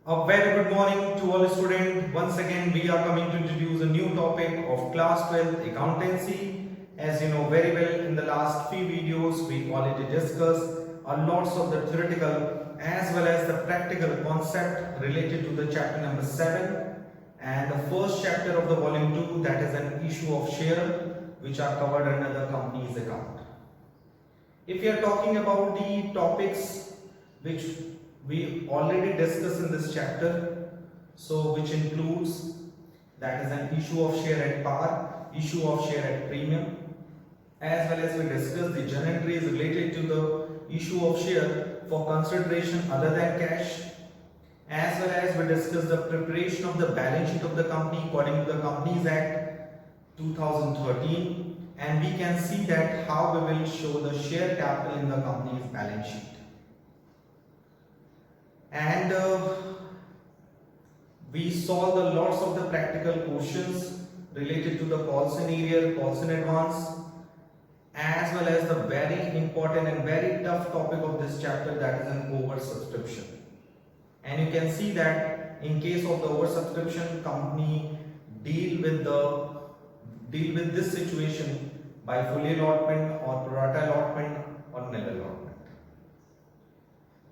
A very good morning to all students. Once again, we are coming to introduce a new topic of class 12 accountancy. As you know very well, in the last few videos, we already discussed a lots of the theoretical as well as the practical concept related to the chapter number 7 and the first chapter of the volume 2, that is an issue of share, which are covered under the company's account. If we are talking about the topics which we already discussed in this chapter, so which includes, that is an issue of share at par, issue of share at premium, as well as we discussed the journal entries related to the issue of share for consideration other than cash, as well as we discussed the preparation of the balance sheet of the company according to the Companies Act 2013, and we can see that how we will show the share capital in the company's balance sheet. And we solved the lots of the practical questions related to the Paulson area, Paulson advance, as well as the very important and very tough topic of this chapter, that is an oversubscription. And you can see that in case of the oversubscription, company deal with this situation by fully allotment or pro rata allotment or nil allotment.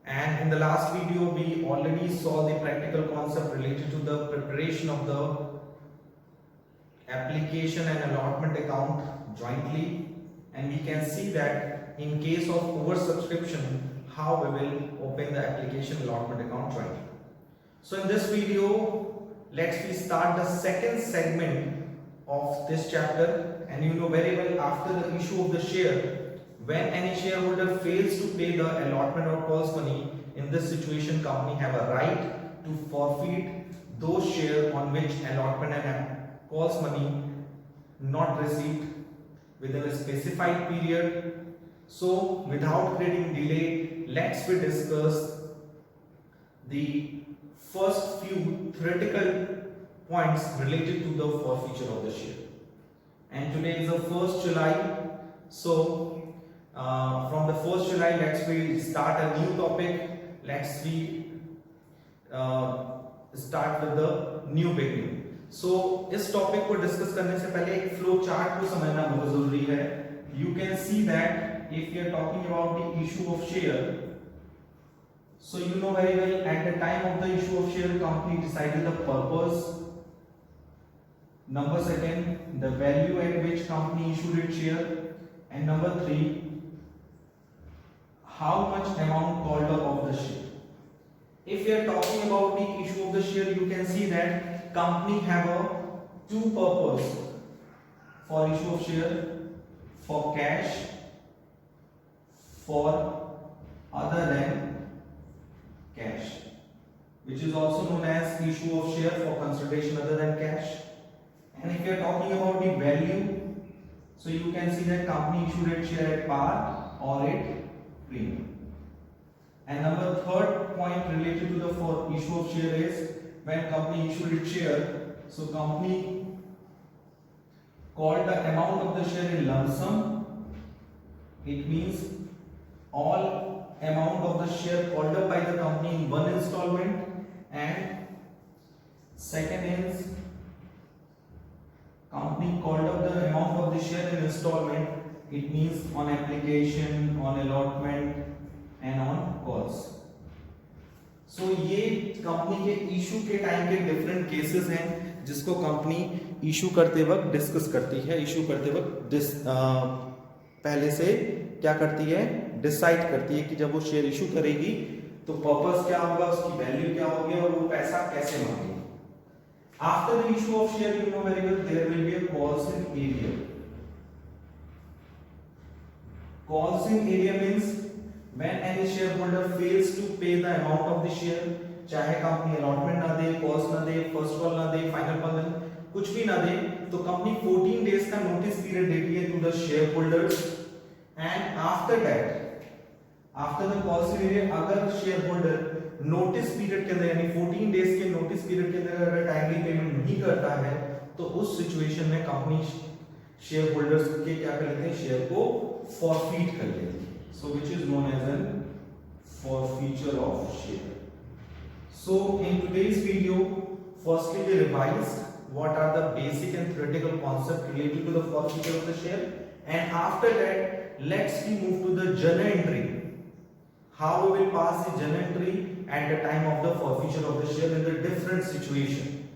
And in the last video, we already saw the practical concept related to the preparation of the application and allotment account jointly, and we can see that in case of oversubscription, how we will open the application allotment account jointly. So in this video, let's start the second segment of this chapter, and you know very well, after the issue of the share, when any shareholder fails to pay the allotment or calls money, in this situation company have a right to forfeit those shares on which allotment and calls money not received within a specified period. So without creating delay, let's we discuss the first few theoretical points related to the forfeiture of the share. And today is the 1st July, so from the 1st July, let's we start a new topic. Let's we start with the new beginning. So इस topic को discuss करने से पहले एक flow chart को समझना बहुत जरूरी है. You can see that if we are talking about the issue of share, so you know very well, at the time of the issue of share, company decided the purpose. Number second, the value at which company issued its share, and number 3, how much amount called up of the share. If we are talking about the issue of the share, you can see that company have a two purpose for issue of share: for cash, for other than cash, which is also known as issue of share for consideration other than cash. And if you are talking about the value, so you can see that company issued its share at par or at premium. And number third point related to the for issue of share is when company issued its share, so company called the amount of the share in lump sum. It means all amount of the share called up by the company in one installment, and second is company called up the amount of the share in installment. It means on application, on allotment and on calls. So ये company के issue के time के different cases हैं जिसको company issue करते वक्त discuss करती है. इशू करते वक्त पहले से क्या करती है, डिसाइड करती है कि जब वो शेयर इशू करेगी तो पर्पस क्या होगा, उसकी वैल्यू क्या होगी और वो पैसा कैसे मांगेगी. After the issue of share, you know very well, there will be a calls in area. Calls in area means when any shareholder fails to pay the amount of the share, चाहे company allotment ना दे, calls ना दे, first call ना दे, final call ना दे, कुछ भी ना दे, तो कंपनी 14 डेज का नोटिस पीरियड देती है to the share holders. And after that, after the calls in arrear, अगर शेयर होल्डर नोटिस पीरियड के अंदर यानी 14 डेज के नोटिस पीरियड के अंदर अगर टाइमली पेमेंट नहीं करता है, तो उस सिचुएशन में कंपनी शेयर होल्डर्स के क्या कर लेते हैं, शेयर को फॉरफीट कर लेते हैं. So which is known as a forfeiture of share. So in today's video, firstly we revised what are the basic and theoretical concepts related to the forfeiture of the share, and after that let's we move to the journal entry. How we will pass the journal entry at the time of the forfeiture of the share in the different situation.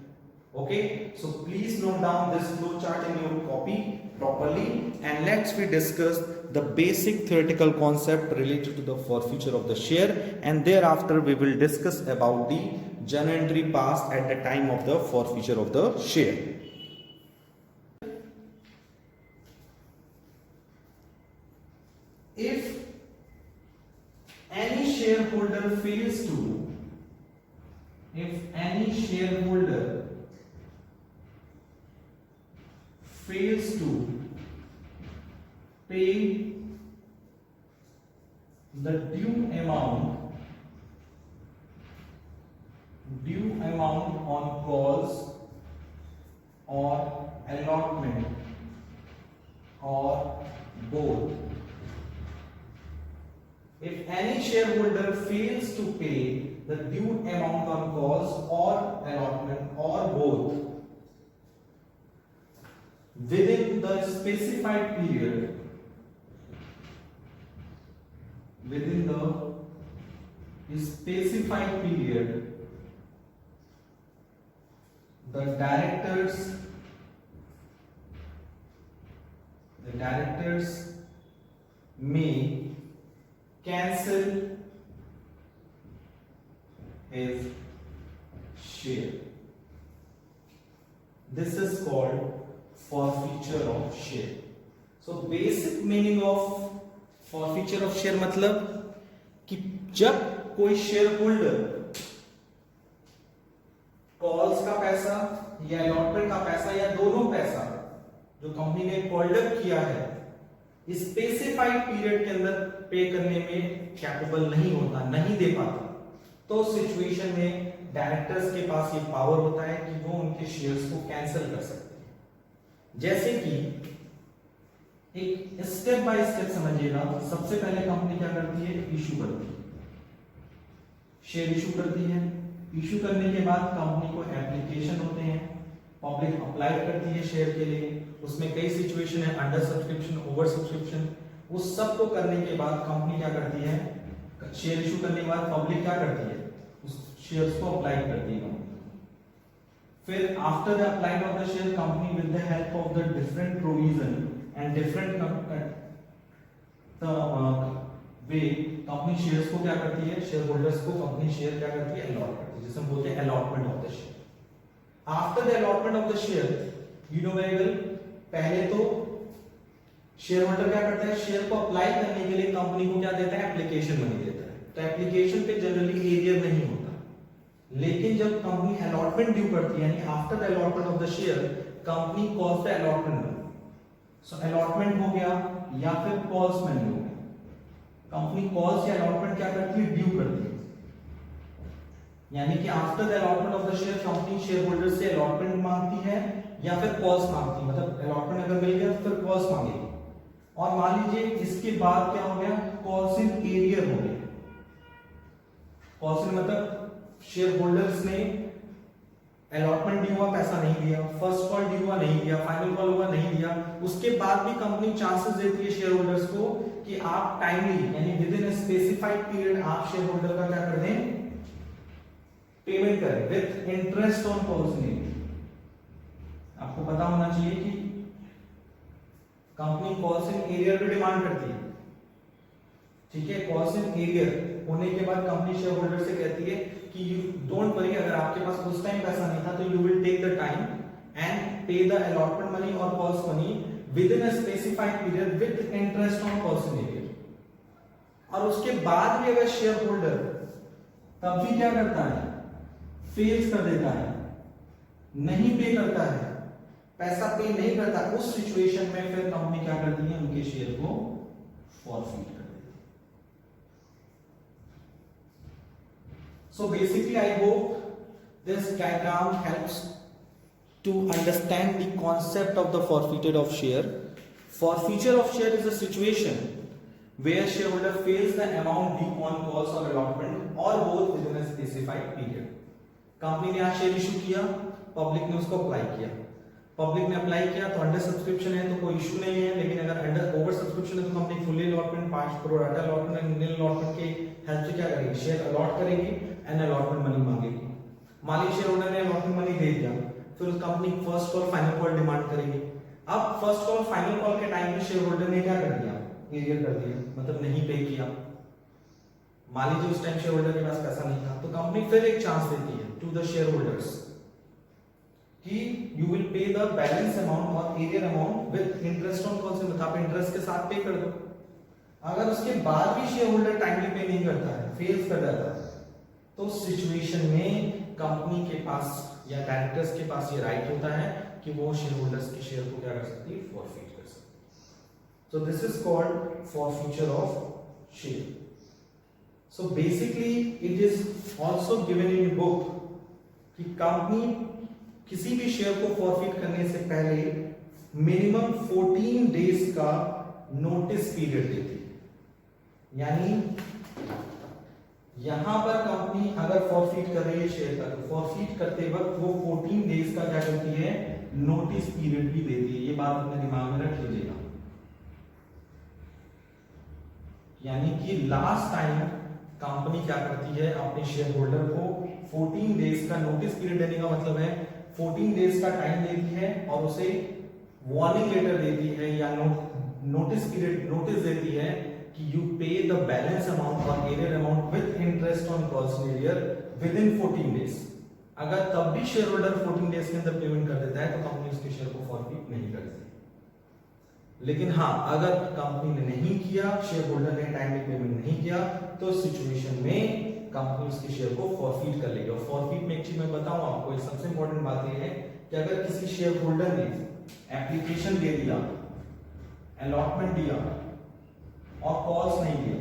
Okay, so please note down this flow chart in your copy properly, and let's we discuss the basic theoretical concept related to the forfeiture of the share, and thereafter we will discuss about the journal entry passed at the time of the forfeiture of the share. If any shareholder fails to, pay the due amount on calls or allotment or both. If any shareholder fails to pay the due amount on calls or allotment or both within the specified period, the directors may cancel his share. This is called forfeiture of share. So basic meaning of forfeiture of share मतलब कि जब कोई share holder calls का पैसा या allotment का पैसा या दोनों पैसा जो कंपनी ने कॉल्ड अप किया है स्पेसिफाइड पीरियड के अंदर पे करने में कैपेबल नहीं होता, नहीं दे पाता, तो सिचुएशन में डायरेक्टर्स के पास ये पावर होता है कि वो उनके शेयर्स को कैंसिल कर सकते हैं। जैसे कि एक स्टेप बाय स्टेप समझिएगा। सबसे पहले कंपनी क्या करती है, इशू करती है, शेयर इशू करती है। इशू करने के बाद कंपनी को एप्लीकेशन होते हैं, पब्लिक अप्लाई करती है शेयर के लिए। उसमें कई सिचुएशन है, अंडर सब्सक्रिप्शन, ओवर सब्सक्रिप्शन। उस सब को करने के बाद कंपनी क्या करती है, शेयर इशू करने के बाद पब्लिक क्या करती है, उस शेयर्स को अप्लाई करती है। फिर after the apply of the share, company with the help of the different provision and different way company shares को क्या करती है, शेयर होल्डर्स को कंपनी शेयर क्या करती है, अलॉट करती है, जिसे हम बोलते हैं allotment of the share. After the allotment of the share, you know very well, पहले तो शेयर होल्डर क्या करता है, शेयर को अप्लाई करने के लिए कंपनी को क्या देता है, एप्लीकेशन मनी देता है। तो एप्लीकेशन पे जनरली एरियर नहीं होता, लेकिन जब कंपनी अलॉटमेंट ड्यू करती है, यानी after the allotment of the share, company calls the allotment money. So allotment हो गया या फिर कॉल्स मनी हो गया। कंपनी कॉल्स या अलॉटमेंट क्या करती है, ड्यू करती है, यानी कि after the allotment of the share company share holder से अलॉटमेंट मांगती है या फिर कॉल्स मांगती है। मतलब अलॉटमेंट अगर मिल गया तो फिर कॉल्स मांगेगी। और मान लीजिए इसके बाद क्या हो गया, कॉल्स इन एरियर हो गया। कॉल्स इन मतलब शेयर होल्डर्स ने अलॉटमेंट ड्यू हुआ, पैसा नहीं दिया, फर्स्ट कॉल ड्यू हुआ नहीं दिया, फाइनल कॉल हुआ नहीं दिया, उसके बाद भी कंपनी चांसेस देती है शेयर होल्डर्स को कि आप टाइमली यानी विद इन स्पेसिफाइड पीरियड आप शेयर होल्डर का क्या कर दें, पेमेंट करें विद इंटरेस्ट ऑन कॉल्स इन। आपको पता होना चाहिए कि कंपनी कॉल्स इन एरियर पे डिमांड करती है, ठीक है। कॉल्स इन एरियर होने के बाद कंपनी शेयर होल्डर से कहती है कि यू डोंट वरी, अगर आपके पास उस टाइम पैसा नहीं था तो you will take the time and pay the allotment money और calls money within a specified period with interest on calls in arrear. और उसके बाद भी अगर शेयर होल्डर तब भी क्या करता है, फेल्स कर देता है, नहीं पे करता है, पैसा पे नहीं करता, उस सिचुएशन में फिर कंपनी क्या करती है, उनके शेयर को फॉरफिट कर देती है। So basically I hope this diagram helps to understand the concept of the forfeiture of share. Forfeiture of share is a situation where shareholder pays the amount due on calls or allotment or both within a specified period. Company ने आज share issue किया, public ने उसको apply किया, public ने apply किया तो under subscription है तो कोई इशू नहीं है, लेकिन अगर अंडर ओवर सब्सक्रिप्शन है तो company fully allotment 5 crore allotment and nil allotment के हेल्प से क्या करेगी, शेयर अलॉट करेगी एंड अलॉटमेंट मनी मांगेगी। मान लीजिए शेयर होल्डर ने अलॉटमेंट मनी दे दिया, फिर उस company first call final call demand करेगी। अब फर्स्ट कॉल फाइनल कॉल के टाइम पे शेयर होल्डर ने क्या कर दिया, एरियर कर दिया, मतलब नहीं पे किया। मान लीजिए उस टाइम शेयर होल्डर के पास पैसा नहीं था, तो कंपनी फिर एक चांस देती है टू द शेयर होल्डर्स कि you will pay the balance amount और arrear amount with interest on call, से मतलब इंटरेस्ट के साथ पे कर दो। अगर उसके बाद भी शेयर होल्डर टाइमली पे नहीं करता है, फेल्स कर जाता है, तो सिचुएशन में कंपनी के पास या डायरेक्टर्स के पास ये राइट होता है कि वो शेयर होल्डर्स के शेयर को क्या कर सकती है, फॉरफीट कर सकती है। So this is called forfeiture of share. So basically it is also given in book कि कंपनी किसी भी शेयर को फॉरफीट करने से पहले मिनिमम 14 डेज का नोटिस पीरियड देती है। यानी यहां पर कंपनी अगर फॉरफीट कर रही है शेयर का, तो फॉरफीट करते वक्त वो 14 डेज का क्या करती है, नोटिस पीरियड भी देती है। ये बात अपने दिमाग में रख लीजिएगा। यानी कि लास्ट टाइम कंपनी क्या करती है, अपने शेयर होल्डर को 14 डेज का नोटिस पीरियड देने का मतलब है 14 डेज का टाइम देती है और उसे वार्निंग लेटर देती है या नोटिस पीरियड नोटिस देती है कि यू पे द बैलेंस अमाउंट और arrear amount with interest on calls arrear within 14 days. अगर तब भी शेयर होल्डर 14 डेज के अंदर पेमेंट कर देता है तो कंपनी उसके शेयर को फॉरफीट नहीं करती। लेकिन हाँ, अगर कंपनी ने नहीं किया, शेयर होल्डर ने टाइमली पेमेंट नहीं किया, तो सिचुएशन में कंपनी उसके शेयर को फॉरफीट कर लेगी। और फॉरफीट में एक चीज मैं बताऊं आपको, एक सबसे इंपॉर्टेंट बात यह है कि अगर किसी शेयर होल्डर ने एप्लीकेशन दे दिया, अलॉटमेंट दिया और कॉल्स नहीं दिया,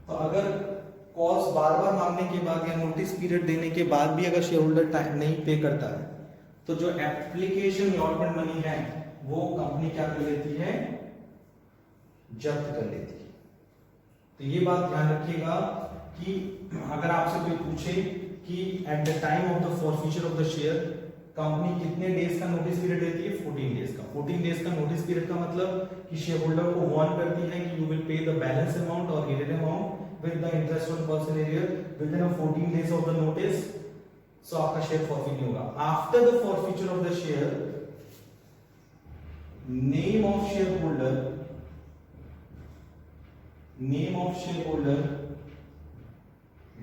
तो अगर कॉल्स बार बार मांगने के बाद या नोटिस पीरियड देने के बाद भी अगर शेयर होल्डर टाइम नहीं पे करता है, तो जो एप्लीकेशन अलॉटमेंट मनी है वो कंपनी क्या कर लेती है, जब्त कर लेती है। तो ये बात ध्यान रखिएगा कि अगर आपसे कोई पूछे कि eight the time of the forfeiture of the share company कितने डेज का नोटिस पीरियड देती है, 14 डेज का। 14 डेज का नोटिस पीरियड का मतलब कि शेयर होल्डर को वार्न करती है कि you will pay the balance amount और arrear amount with the interest on calls and arrear within 14 days of the notice. So आपका शेयर फॉरफीट नहीं होगा। After the forfeiture of the share, name of shareholder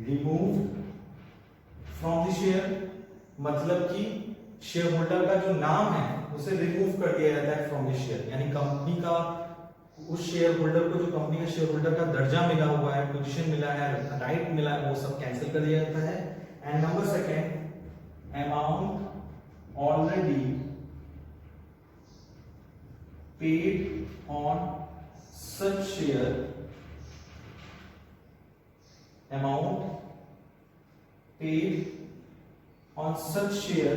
removed from the share, मतलब कि share holder का जो नाम है उसे रिमूव कर दिया जाता है फ्रॉम द शेयर। यानी कंपनी का उस शेयर होल्डर को जो कंपनी का शेयर होल्डर का दर्जा मिला हुआ है, पोजीशन मिला है, राइट मिला है, वो सब कैंसिल कर दिया जाता है। And number second, amount already paid on such share, amount paid on such share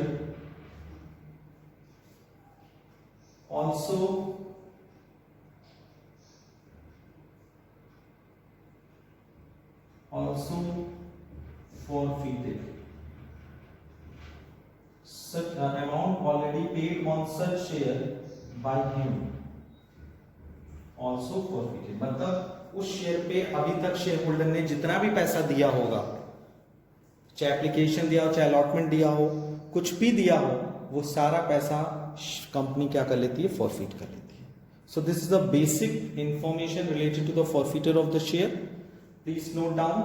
also forfeited. Such amount already paid on such share by him also forfeited। मतलब उस शेयर पे अभी तक शेयर होल्डर ने जितना भी पैसा दिया होगा, चाहे एप्लीकेशन दिया हो, चाहे अलॉटमेंट दिया हो, कुछ भी दिया हो, वो सारा पैसा कंपनी क्या कर लेती है, फॉरफीट कर लेती है। So this is the basic information related to the forfeiture of the share. Please note down.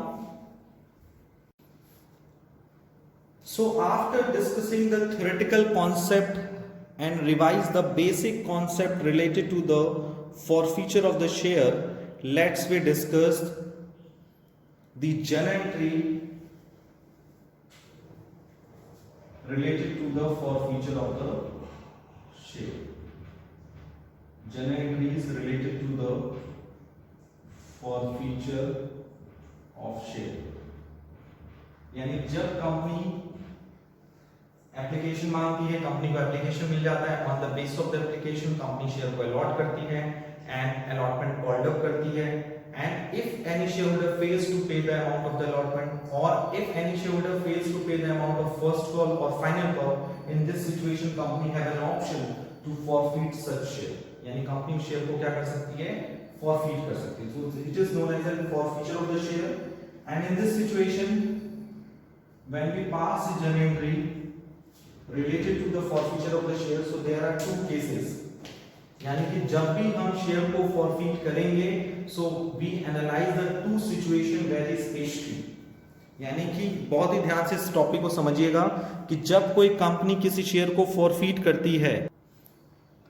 So after discussing the theoretical concept and revise the basic concept related to the forfeiture of the share, let's we discuss the journal entry related to the forfeiture of the share. Journal entries related to the forfeiture of share, यानी जब company application मांगती है, company को application मिल जाता है, on the base of the application company share को allot करती है एंड अलॉटमेंट कॉल्ड अप करती है। And if any shareholder fails to pay the amount of the allotment, or if any shareholder fails to pay the amount of first call or final call, in this situation company have an option to forfeit such share. यानी company share को क्या कर सकती है, forfeit कर सकती है. So it is known as a forfeiture of the share. And in this situation, when we pass the journal entry related to the forfeiture of the share, so there are two cases. यानी कि जब भी हम share को forfeit करेंगे, so we analyse the two situation very specially. यानी कि बहुत ही ध्यान से इस टॉपिक को समझिएगा कि जब कोई कंपनी किसी शेयर को फॉरफीट करती है,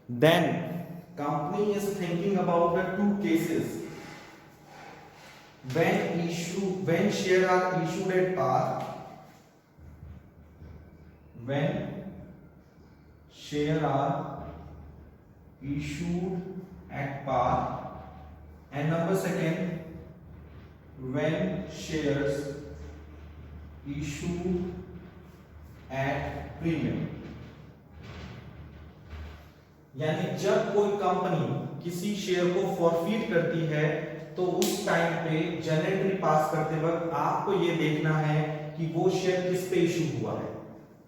then company is thinking about the two cases when share are issued at par, when share are issued at par, and number second, when shares issued at premium. यानी जब कोई company किसी share को forfeit करती है तो उस time पे जनरल एंट्री पास करते वक्त आपको ये देखना है कि वो शेयर किस पे इशू हुआ है,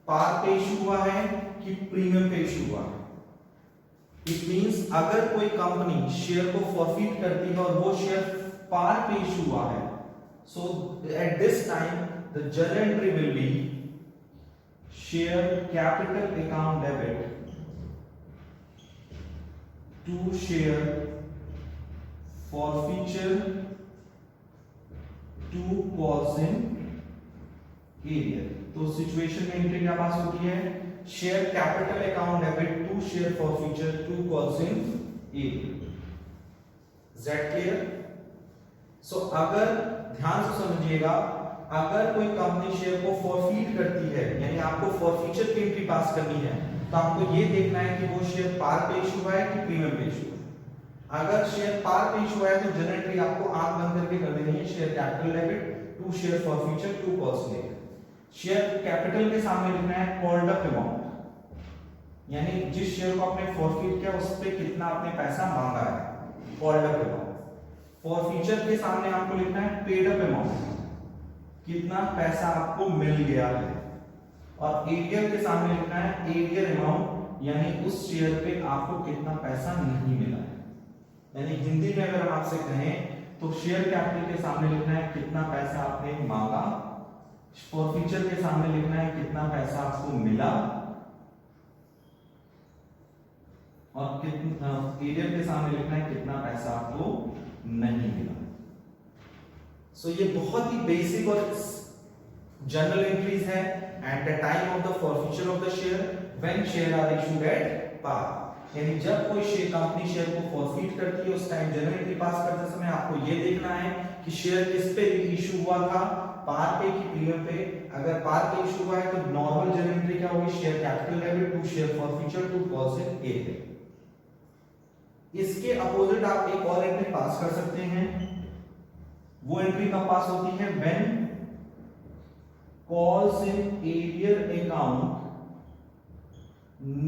पार पे इशू हुआ है कि प्रीमियम पे इशू हुआ है। इट मींस अगर कोई कंपनी शेयर को फॉरफीट करती है और वो शेयर पार पे इशू हुआ है, so at this time the journal entry will be share capital account debit to share forfeiture to calls in arrear. तो सिचुएशन में एंट्री क्या पास होती है, share capital account debit to share forfeiture to calls in arrear. Is that clear? So अगर ध्यान से समझिएगा, अगर कोई कंपनी शेयर को फॉरफीट करती है यानी आपको फॉरफीचर की एंट्री पास करनी है, तो आपको ये देखना है कि वो शेयर पार पे इशू हुआ है कि प्रीमियम पे इशू है। अगर शेयर पार पे इशू हुआ है तो जनरल एंट्री आपको आंख बंद करके कर देनी है, share capital debit to share forfeiture to calls in arrear. Share capital के सामने लिखना है कॉल्ड अप अमाउंट, यानी जिस शेयर को आपने फॉरफीट किया उस पे कितना आपने पैसा मांगा है, कॉल्ड अप अमाउंट। फॉरफीचर के सामने आपको लिखना है पेड अप अमाउंट, कितना पैसा आपको मिल गया है। और एरियर के सामने लिखना है एरियर अमाउंट, यानी उस शेयर पे आपको कितना पैसा नहीं मिला है। यानी हिंदी में अगर हम आपसे कहें तो शेयर कैपिटल के सामने लिखना है कितना पैसा आपने मांगा, फॉरफीचर के सामने लिखना है कितना पैसा आपको मिला, और कितना एरियर के सामने लिखना है कितना पैसा आपको नहीं मिला। सो ये बहुत ही बेसिक और जनरल एंट्रीज है at the time of the forfeiture of the share when share are issued at par. यानी जब कोई शेयर कंपनी शेयर को फॉरफीट करती है उस टाइम जनरल एंट्री पास करते समय आपको ये देखना है कि शेयर किस पे इशू हुआ था, पार पे कि प्रीमियम पे। अगर पार पे इशू हुआ है तो नॉर्मल जनरल एंट्री क्या होगी, share capital debit to share forfeiture to calls in arrear. इसके अपोजिट आप एक और एंट्री पास कर सकते हैं, वो एंट्री कब पास होती है, when calls in arrear account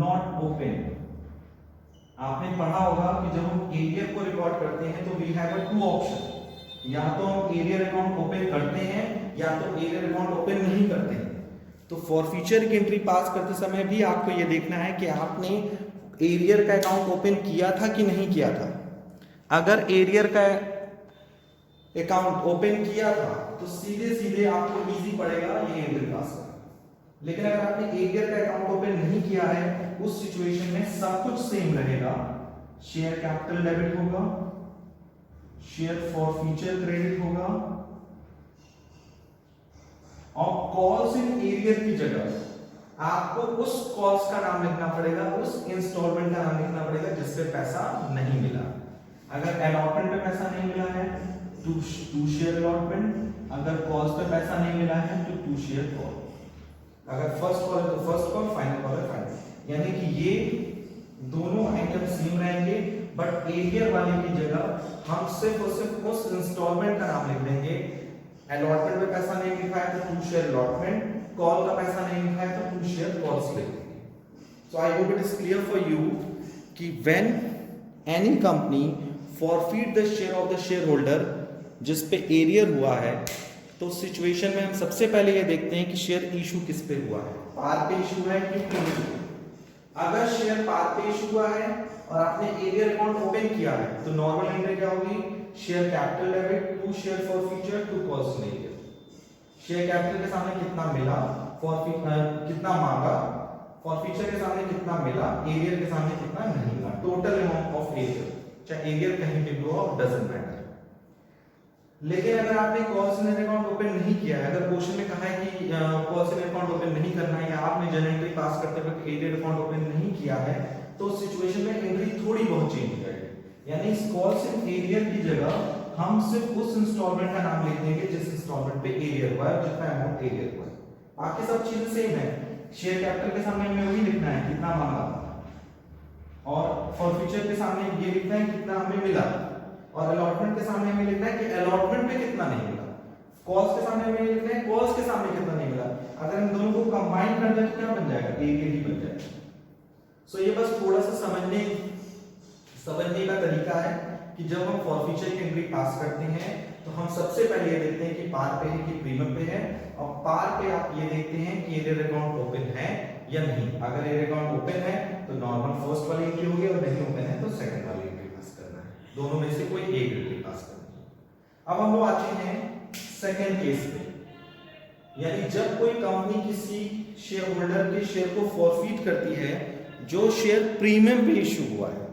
not open. आपने पढ़ा होगा कि जब हम एरियर को रिकॉर्ड करते हैं तो वी हैव टू ऑप्शन, या तो हम एरियर अकाउंट ओपन करते हैं या तो एरियर अकाउंट ओपन नहीं करते हैं। तो फॉरफीचर की एंट्री पास करते समय भी आपको यह देखना है कि आपने एरियर का अकाउंट ओपन किया था कि नहीं किया था। अगर एरियर का अकाउंट ओपन किया था तो सीधे सीधे आपको इजी पड़ेगा ये एंट्री पास करना। लेकिन अगर आपने एरियर का अकाउंट ओपन नहीं किया है, उस सिचुएशन में सब कुछ सेम रहेगा, शेयर कैपिटल डेबिट होगा, शेयर फॉरफीचर क्रेडिट होगा, और कॉल्स इन एरियर की जगह आपको उस कॉल्स का नाम लिखना पड़ेगा, उस इंस्टॉलमेंट का नाम लिखना पड़ेगा जिस पे पैसा नहीं मिला। अगर अलॉटमेंट पे पैसा नहीं मिला है टू शेयर अलॉटमेंट, अगर कॉल्स पे पैसा नहीं मिला है तो टू शेयर कॉल, अगर फर्स्ट कॉल है तो फर्स्ट कॉल, फाइनल कॉल है फाइनल। यानी कि ये दोनों आइटम सेम रहेंगे, बट एरियर वाले की जगह हम सिर्फ और सिर्फ उस इंस्टॉलमेंट का नाम लिख देंगे। अलॉटमेंट पे पैसा नहीं लिखा है तो टू शेयर अलॉटमेंट, कॉल का पैसा नहीं लिखा है तो टू शेयर कॉल्स लिख देंगे। So I hope it is clear for you कि when any company forfeit the share of the share holder, जिस पे एरियर हुआ है, तो सिचुएशन में हम सबसे पहले ये देखते हैं कि शेयर इशू किस पे हुआ है, पार पे इशू है कि प्रीमियम पे। अगर शेयर पार पे इशू हुआ है और आपने एरियर अकाउंट ओपन किया है तो नॉर्मल एंट्री क्या होगी, share capital debit to share forfeiture to कॉस्ट एरियर। शेयर कैपिटल के सामने कितना मिला, कितना मांगा, फॉरफीचर के सामने कितना मिला, एरियर के सामने कितना नहीं मिला, टोटल अमाउंट ऑफ एरियर, चाहे एरियर कहीं पे भी हो, डजंट मैटर। लेकिन अगर आपने कॉस्ट एंड अकाउंट ओपन नहीं किया है, अगर क्वेश्चन में कहा है कि कॉस्ट एंड अकाउंट ओपन नहीं करना है या आपने जर्नल एंट्री पास करते वक्त एरियर अकाउंट ओपन नहीं किया है, तो उस सिचुएशन में एंट्री थोड़ी बहुत चेंज हो जाएगी। यानी इस कॉस्ट एंड एरियर की जगह हम सिर्फ उस इंस्टॉलमेंट का नाम लिख देंगे जिस इंस्टॉलमेंट पे एरियर हुआ है, जितना अमाउंट एरियर हुआ है। बाकी सब चीजें सेम है। शेयर कैपिटल के सामने हमें वही लिखना है कितना मांगा, और फॉरफीचर के सामने ये लिखना है कितना हमें मिला, और अलॉटमेंट के सामने हमें लिखना है कि अलॉटमेंट पे कितना नहीं मिला। कॉस्ट के सामने हमें लिखना है कॉस्ट के सामने कितना नहीं मिला। अगर इन दोनों को कंबाइन कर दें तो क्या बन जाएगा, एरियर ही बन जाएगा। सो ये बस थोड़ा सा समझने का तरीका है कि जब हम फॉरफीचर की एंट्री पास करते हैं तो हम सबसे पहले ये देखते हैं कि पार पे है कि प्रीमियम पे है, और पार पे आप ये देखते हैं कि एरियर अकाउंट ओपन है या नहीं। अगर एरियर अकाउंट ओपन है तो नॉर्मल फर्स्ट वाली एंट्री होगी, और नहीं ओपन है तो सेकंड वाली एंट्री पास करना है। दोनों में से कोई एक एंट्री पास करनी है। अब हम लोग आते हैं सेकंड केस पे, यानी जब कोई कंपनी किसी शेयर होल्डर के शेयर को फॉरफीट करती है जो शेयर प्रीमियम पे इशू हुआ है।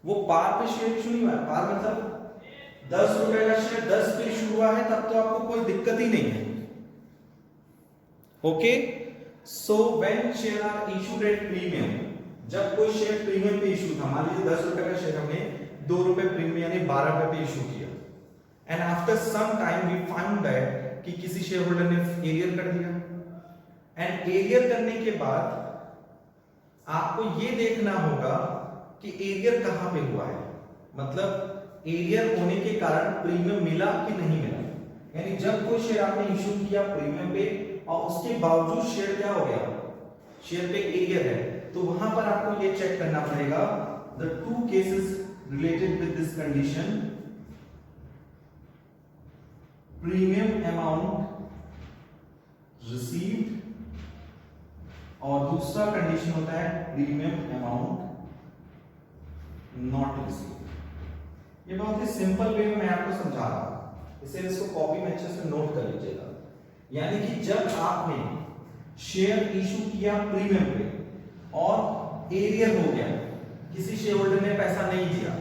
वो पार पे शेयर इशू नहीं हुआ है, पार मतलब 10 रुपए का शेयर 10 पे इशू हुआ है, तब तो आपको कोई दिक्कत ही नहीं है। Okay, so when share are issued at premium, जब कोई शेयर प्रीमियम पे इशू था, मान लीजिए 10 रुपए का शेयर हमने 2 रुपए प्रीमियम यानी 12 रुपए पे इशू किया, and after some time we found that कि किसी शेयर होल्डर ने एरियर कर दिया, एंड एरियर करने के बाद आपको ये देखना होगा कि एरियर कहां पे हुआ है, मतलब एरियर होने के कारण प्रीमियम मिला कि नहीं मिला। यानी जब कोई शेयर आपने इशू किया प्रीमियम पे और उसके बावजूद शेयर क्या हो गया, शेयर पे एरियर है, तो वहां पर आपको ये चेक करना पड़ेगा the two cases related with this condition, premium amount received, और दूसरा कंडीशन होता है प्रीमियम अमाउंट नॉट रिसीव्ड। ये बहुत ही सिंपल वे में मैं आपको समझा रहा हूं, इसे इसको कॉपी में अच्छे से नोट कर लीजिएगा। यानी कि जब आपने शेयर इशू किया प्रीमियम पे और एरियर हो गया, किसी शेयर होल्डर ने पैसा नहीं दिया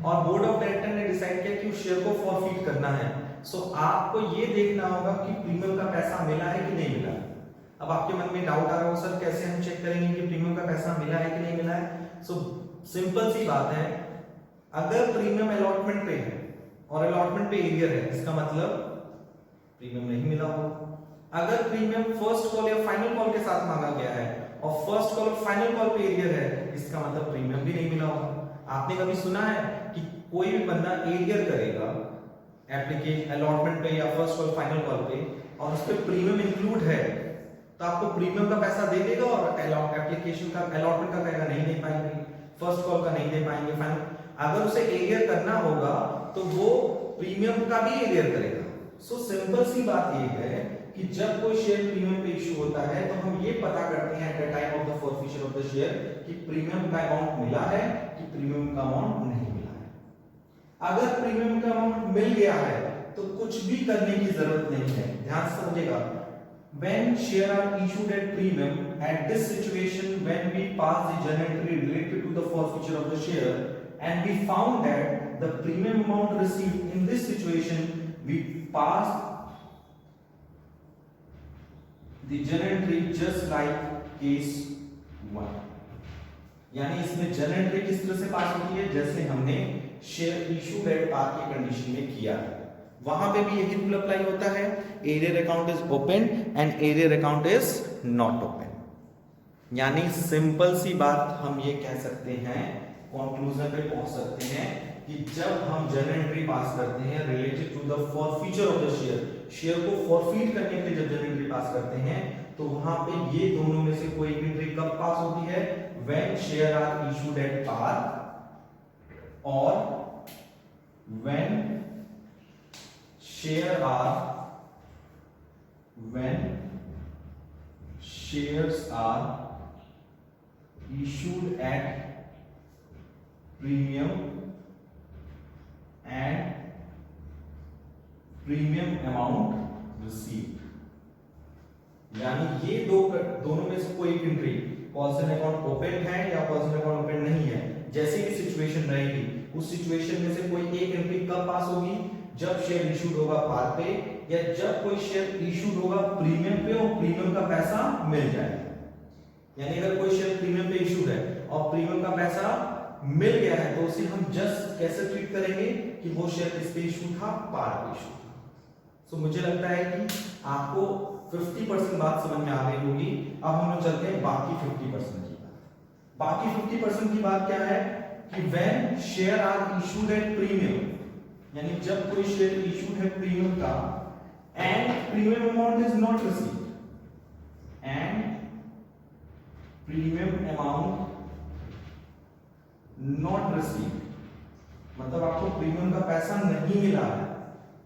और बोर्ड ऑफ डायरेक्टर ने डिसाइड किया कि उस शेयर को फॉरफीट करना है, सो आपको ये देखना होगा कि प्रीमियम का पैसा मिला है कि नहीं मिला है। अब आपके मन में डाउट आ रहा होगा सर कैसे हम चेक करेंगे कि प्रीमियम का पैसा मिला है कि नहीं मिला है। सो सिंपल सी बात है, अगर प्रीमियम अलॉटमेंट पे है और अलॉटमेंट पे एरियर है, इसका मतलब प्रीमियम नहीं मिला होगा। अगर प्रीमियम फर्स्ट कॉल या फाइनल कॉल के साथ मांगा गया है और फर्स्ट कॉल और फाइनल कॉल पे एरियर है, इसका मतलब प्रीमियम भी नहीं मिला होगा। आपने कभी सुना है कि कोई भी बंदा एरियर करेगा एप्लीकेशन अलॉटमेंट पे या फर्स्ट कॉल फाइनल कॉल पे और उस पे प्रीमियम इंक्लूड है तो आपको प्रीमियम का पैसा दे देगा और एप्लीकेशन का अलॉटमेंट का कहेगा नहीं दे पाएंगे, फर्स्ट कॉल का नहीं दे पाएंगे, फाइनल। अगर उसे एरियर करना होगा तो वो प्रीमियम का भी एरियर करेगा। सो सिंपल सी बात ये है कि जब कोई शेयर प्रीमियम पे इशू होता है तो हम ये पता करते हैं eight the time of the forfeiture of the share कि प्रीमियम का अमाउंट मिला है कि प्रीमियम का अमाउंट नहीं मिला है। अगर प्रीमियम का अमाउंट मिल गया है तो कुछ भी करने की जरूरत नहीं है। ध्यान से समझिएगा, when share are issued at premium, at this situation when we pass the journal entry related to the forfeiture of the share and we found that the premium amount received in this situation, we pass the journal entry just like case 1। यानी इसमें journal entry किस तरह से पास होती है, जैसे हमने share issued at par की कंडीशन में किया है, वहां पे भी यही रूल अप्लाई होता है। Arrear account is open and arrear account is not open. यानी सिंपल सी बात हम ये कह सकते हैं, कंक्लूजन पे पहुंच सकते हैं कि जब हम जर्नल एंट्री पास करते हैं related to the forfeiture of the share, share को फॉरफीट करने के लिए जब जर्नल एंट्री पास करते हैं तो वहां पे ये दोनों में से कोई भी एंट्री कब पास होती है, when share are issued at par or when shares are issued at premium and premium amount received। यानी ये दोनों में से कोई एक एंट्री, कॉल्सन अकाउंट ओपन है या कॉल्सन अकाउंट ओपन नहीं है, जैसी भी सिचुएशन रहेगी उस सिचुएशन में से कोई एक एंट्री कब पास होगी, जब शेयर इशूड होगा पार पे, या जब कोई शेयर इशूड होगा प्रीमियम पे और प्रीमियम का पैसा मिल जाएगा। यानी अगर कोई शेयर प्रीमियम पे इशूड है और प्रीमियम का पैसा मिल गया है तो उसे हम जस्ट कैसे ट्रीट करेंगे कि वो शेयर किस पे इशू था, पार पे इशू था। सो मुझे लगता है कि आपको 50% बात समझ में आ गई होगी। अब हम लोग चलते हैं बाकी 50% की बात। बाकी 50% की बात क्या है कि when share are issued at premium, यानी जब कोई शेयर इशूड है प्रीमियम का and premium amount is not received, and premium amount not received, मतलब आपको प्रीमियम का पैसा नहीं मिला है,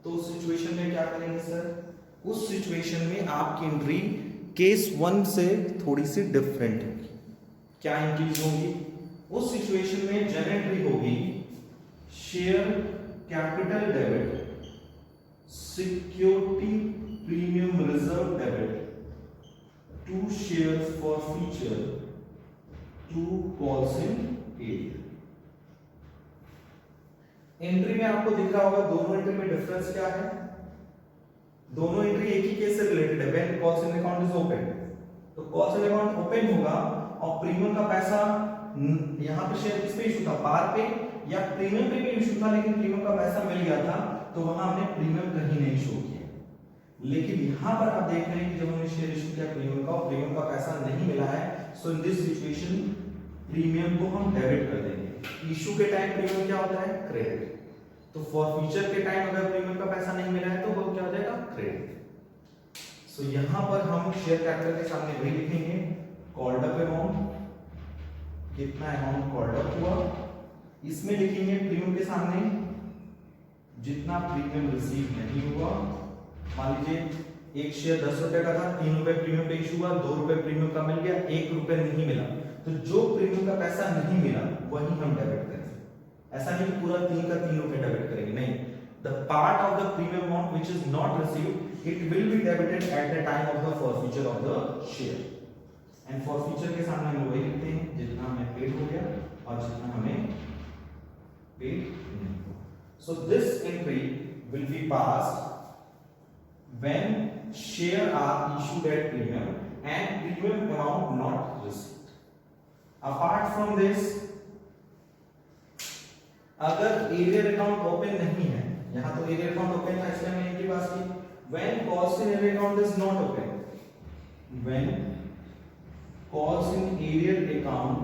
तो उस सिचुएशन में क्या करेंगे सर? उस सिचुएशन में आपकी एंट्री केस 1 से थोड़ी सी डिफरेंट होगी। क्या इंक्रीज होगी? उस सिचुएशन में जनरल एंट्री होगी share capital debit security premium reserve debit to shares forfeiture to calls in arrear. Entry में आपको दिख रहा होगा दोनों एंट्री में डिफरेंस क्या है? दोनों एंट्री एक ही केस से रिलेटेड है। When calls in account is open, तो कॉल्सन अकाउंट ओपन होगा और प्रीमियम का पैसा यहां पे शेयर किस पे इशू था, पार पे या प्रीमियम पे भी इशू था, लेकिन प्रीमियम का पैसा मिल गया था तो वहां हमने प्रीमियम कहीं नहीं शो किया। लेकिन यहां पर आप देख रहे हैं कि जब हमने शेयर इशू किया प्रीमियम का और प्रीमियम का पैसा नहीं मिला है, सो इन दिस सिचुएशन प्रीमियम को हम डेबिट कर देंगे। इशू के टाइम प्रीमियम क्या होता है? क्रेडिट। तो फॉर फ्यूचर के टाइम अगर प्रीमियम का पैसा नहीं मिला है तो वो क्या हो जाएगा? क्रेडिट। सो यहां पर हम शेयर कैपिटल के सामने वही लिखेंगे, कॉल्ड अप अमाउंट, कितना अमाउंट कॉल्ड अप हुआ, इसमें लिखेंगे प्रीमियम के सामने जितना प्रीमियम रिसीव नहीं हुआ। मान लीजिए एक शेयर 10 रुपए का था, 3 रुपए प्रीमियम पे इशू हुआ, 2 रुपए प्रीमियम का मिल गया, 1 रुपए नहीं मिला, तो जो प्रीमियम का पैसा नहीं मिला वही हम डेबिट करेंगे। ऐसा नहीं कि पूरा 3 का 3 रुपए डेबिट करेंगे, नहीं। The part of the premium amount which is not received it will be debited eight the time of the forfeiture of the share. And forfeiture के सामने हम वही लिखते हैं जितना हमें पेड हो गया और जितना हमें पेड नहीं हुआ। So this entry will be passed when share are issued at premium and premium amount not received. Apart from this, अगर एरियर अकाउंट ओपन नहीं है, यहां तो एरियर अकाउंट ओपन था इसलिए मैंने एंट्री पास की, when calls in arrear account is not open, when calls in arrear account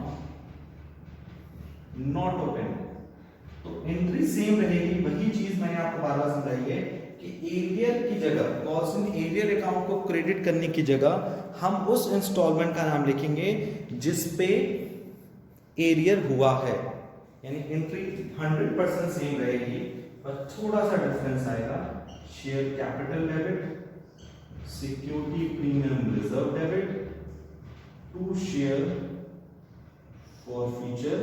not open, तो एंट्री सेम रहेगी। वही चीज मैंने आपको बार बार समझाई है कि एरियर की जगह, कॉल्स इन एरियर अकाउंट को क्रेडिट करने की जगह हम उस इंस्टॉलमेंट का नाम लिखेंगे जिस पे एरियर हुआ है। यानी एंट्री 100% सेम रहेगी, पर थोड़ा सा डिफरेंस आएगा। Share capital debit security premium reserve debit to share forfeiture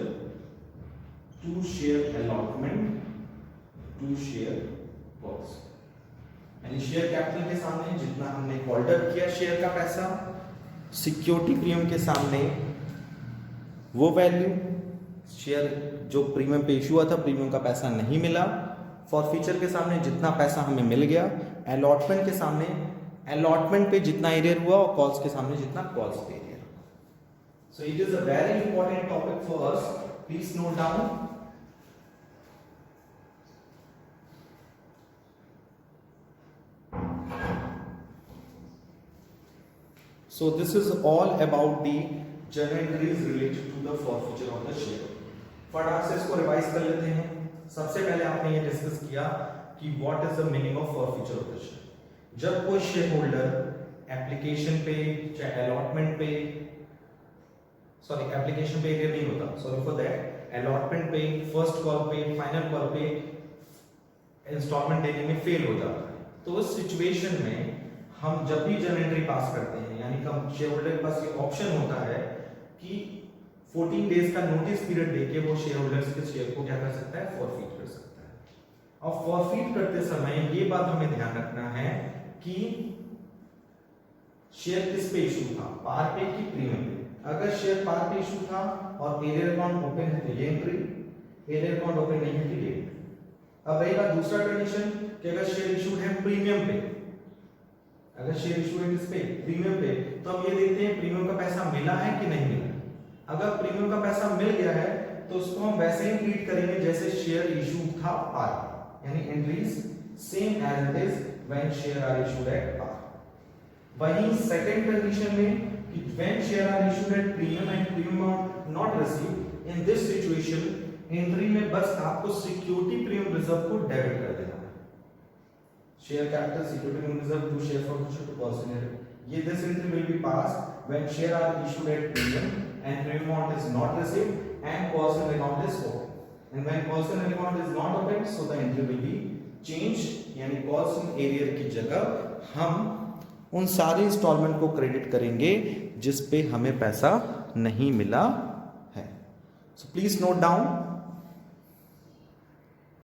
to share allotment to share calls. यानी शेयर कैपिटल के सामने जितना हमने कॉल्ड अप किया शेयर का पैसा, सिक्योरिटी प्रीमियम के सामने वो वैल्यू, शेयर जो प्रीमियम पे इशू हुआ था प्रीमियम का पैसा नहीं मिला, फॉर फ्यूचर के सामने जितना पैसा हमें मिल गया, अलॉटमेंट के सामने अलॉटमेंट पे जितना एरियर हुआ और कॉल्स के सामने जितना कॉल्स पे arrear. So it is a very important topic for us, please note down. So this is all about the journal entries related to the forfeiture of the share. फटाक से इसको revise कर लेते हैं। सबसे पहले आपने ये डिस्कस किया कि what is the meaning of forfeiture of the share. जब कोई शेयर होल्डर एप्लीकेशन पे चाहे अलॉटमेंट पे, सॉरी एप्लीकेशन पे एरियर नहीं होता, सॉरी फॉर दैट, अलॉटमेंट पे, फर्स्ट कॉल पे, फाइनल कॉल पे इंस्टॉलमेंट देने में फेल हो जाता है, तो उस सिचुएशन में हम जब भी जर्नल एंट्री पास करते हैं, यानी कि हम शेयर होल्डर के पास ये ऑप्शन होता है कि 14 डेज का नोटिस पीरियड देके वो शेयर होल्डर्स के शेयर को क्या कर सकता है, फॉरफीट कर सकता है। और फॉरफीट करते समय ये बात हमें ध्यान रखना है कि शेयर किस पे इशू था, पार पे कि प्रीमियम पे। अगर शेयर पार पे इशू था और एरियर अकाउंट ओपन है तो ये एंट्री, एरियर अकाउंट ओपन नहीं है तो ये एंट्री। अब रही बात दूसरा कंडीशन कि अगर शेयर इशूड है प्रीमियम पे, अगर शेयर इशू है किस पे, प्रीमियम पे, तो हम ये देखते हैं प्रीमियम का पैसा मिला है कि नहीं मिला। अगर प्रीमियम का पैसा मिल गया है तो उसको हम वैसे ही ट्रीट करेंगे जैसे शेयर इशू था पार, यानी entries same as it is when share are issued at par. वहीं सेकंड कंडीशन में कि when share are issued at premium and premium not received, in this situation entry में बस आपको सिक्योरिटी प्रीमियम रिजर्व को debit कर देना है। Share capital security premium reserve to share forfeiture to person, ये this entry will be passed when share are issued at premium and premium amount is not received and personal account is open, and when personal account is not open so the entry will be changed, यानी personal area की जगह हम उन सारे instalment को credit करेंगे जिस पे हमें पैसा नहीं मिला है। So please note down